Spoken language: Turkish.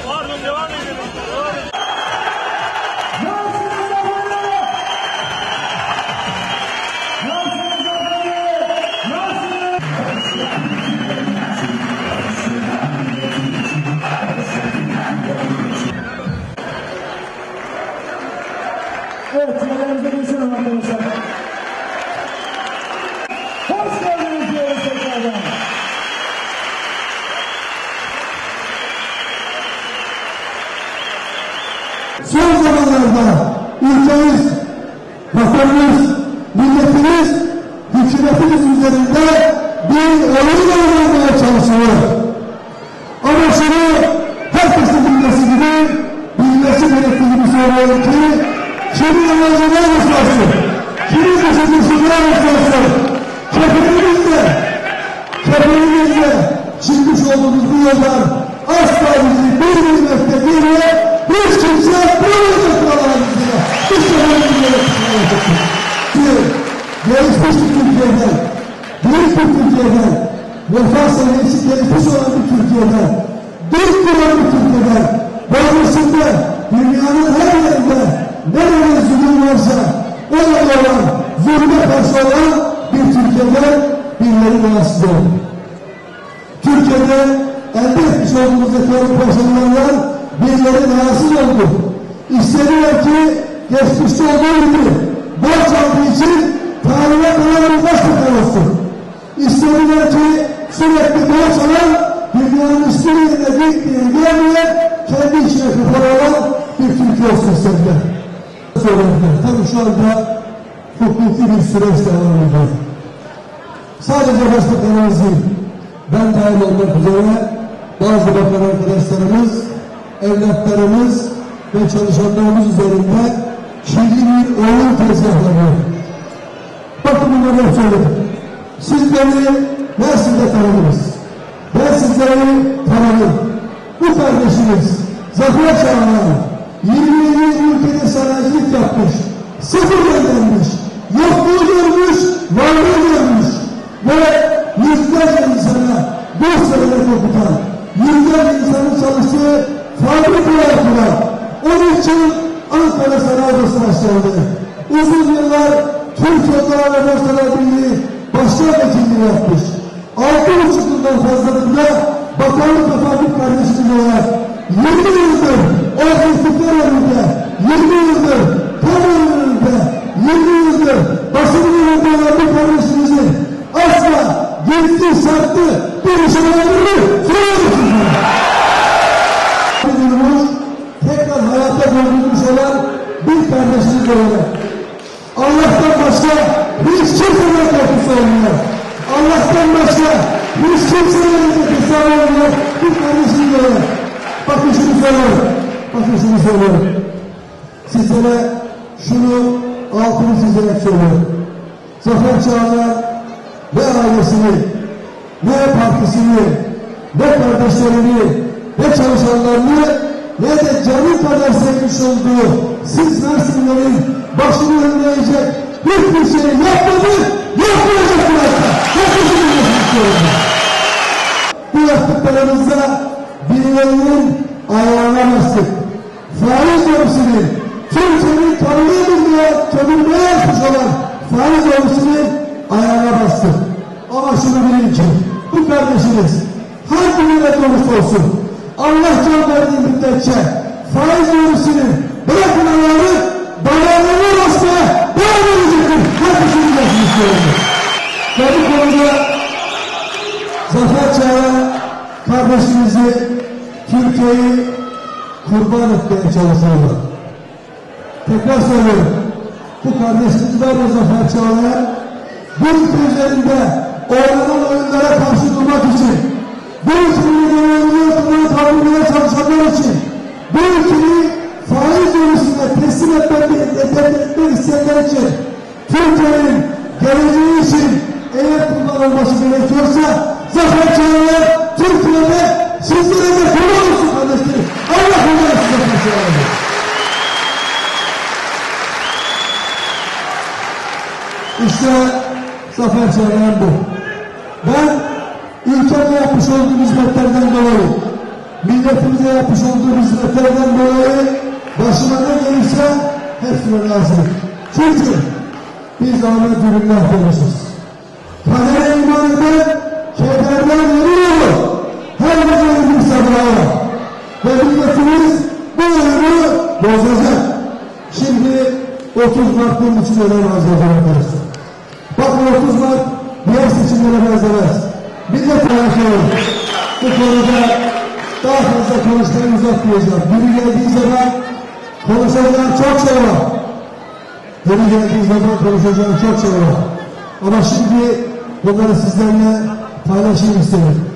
Pardon, devam edelim. Evet, yerlerinize geçelim arkadaşlar. Hoş geldiniz diyoruz tekrardan. Son zamanlarda ülkemiz, vatanımız, milletimiz, hükümetimiz üzerinde bir oyun oynamaya çalışıyor. Ama şunu herkesin bilmesi gibi, bilmesi gerektiğini söylüyorum ki, kimin amacına rastlarsın, kimin düşüncesine rastlarsın, köpeğimizle çıkmış olduğumuz bu yoldan asla bizi bir milmekte geriye hiç kimse bulamayacak Allah'ımızda. Hiç kimse bulamayacak. Gelişmiş bir Türkiye'den, büyük bir Türkiye'den, refah seviyesi gelişmiş olan bir Türkiye'den, dört duran bir Türkiye'den, bağlısında, dünyanın her yerinde, nerede zulüm varsa, orada olan, zulme karşı olan bir Türkiye'den birileri rahatsız oldu. Türkiye'de elde etmiş olduğumuz ekonomik başarılarla birileri rahatsız oldu. İstediler ki geçmişte olduğu gibi borç aldığı için tarihe kalan bir başbakan olsun. İstediler ki sürekli borç alan, dünyanın üstü yerine gelmeyen, kendi içine kapalı olan bir Türkiye olsun istediler. Tabii şu anda hukuki bir süreç devam ediyor. Sadece başbakanımız değil, ben dahil olmak üzere bazı bakan arkadaşlarımız, evlatlarımız ve çalışanlarımız üzerinde kirli bir oyun tezgahlanıyor. Bakın bunları hep söyledim. Siz ben size tanıdınız. Ben sizleri tanıdım. Bu kardeşimiz Zafer Çağlayan 27 ülkede sanayicilik yapmış, sıfırdan gelmiş, yokluğu görmüş, varlığı görmüş ve yüzlerce insana 4 seneler okutan, yüzlerce insanın çalıştığı fabrikalar kuran, 13 yıl Ankara Sanayi Odası'na başladı. Uzun yıllar Türk Odağı ve Borsalar Birliği Başkan Vekilliği yapmış. 6,5 yıldan fazlalığında bakanlık ve fabrik kardeşimiz olarak 20 yıldır ortaklıklar önünde, 20 yıldır kamu önünde, 20 yıldır basının önünde olan bir kardeşimizin asla gitti, sattı, bir işe yaradığını söylüyorsunuz. Tekrar hayata döndürmüş olan bir kardeşimiz olarak Allah'tan başka hiç kimsenin korkusu olmuyor. Allah'tan başka hiç kimsenin hesabı olmuyor bir kardeşimiz olarak. Bakın şunu söylüyorum. Bakın şunu söylüyorum. Sizlere şunu altını çizerek söylüyorum. Zafer Çağlayan ne ailesini, ne partisini, ne kardeşlerini, ne çalışanlarını, ne de canı kadar sevmiş olduğu siz Mersinlerin başını önleyecek hiçbir şey yapmadı, yapmayacak bu hafta. Herkesin bilmesini istiyorum. Bu yaptıklarımızda birilerinin ayağına bastık. Faiz ofisinin, kimsenin tanıyabilmeye, çözülmeye yapmış olan faiz ofisinin ayağına bastık. Ama şunu bilin ki, bu kardeşiniz hangi millet olursa olsun, Allah can verdiği müddetçe faiz ofisinin bırakın ayağını, dayanını basmaya devam edecektir. Herkesin bilmesini istiyorum. Ve bu konuda Zafer Çağlayan kardeşimizi, Türkiye'yi kurban etmeye çalışıyorlar. Tekrar söylüyorum. Bu kardeşimiz var ya Zafer Çağlayan, bu ülke üzerinde oynanan oyunlara karşı durmak için, bu ülkenin oyununu kaldırmaya çalışanlar için, bu ülkeyi faiz yönüsüne teslim etmek isteyenler için, Türkiye'nin geleceği için eğer kullanılması gerekiyorsa, Zafer Çağlayan Türkiye'de sizlere de kurban olsun kardeşlerim. Allah kurban olsun Zafer Çağlayan. İşte Zafer Çağlayan bu. Ben yapmış olduğu hizmetlerden dolayı, milletimize yapmış olduğu hizmetlerden dolayı başıma ne gelirse hepsine razıyım. Çünkü biz Ahmet Ürünler konuşuruz. Kadere iman eden kederden yürüyor. Her gün bir sabraya. Ve milletimiz bu yönünü bozacak. Şimdi 30 Mart bunun için önem arz ediyoruz. Bakın 30 Mart diğer seçimlere benzemez. Millet alakalı. Bu konuda daha fazla konuşmayı uzatmayacağım. Biri geldiği zaman konuşacağım çok şey var. Biri geldiği zaman konuşacağım çok şey var. Ama şimdi bunları sizlerle paylaşayım istedim.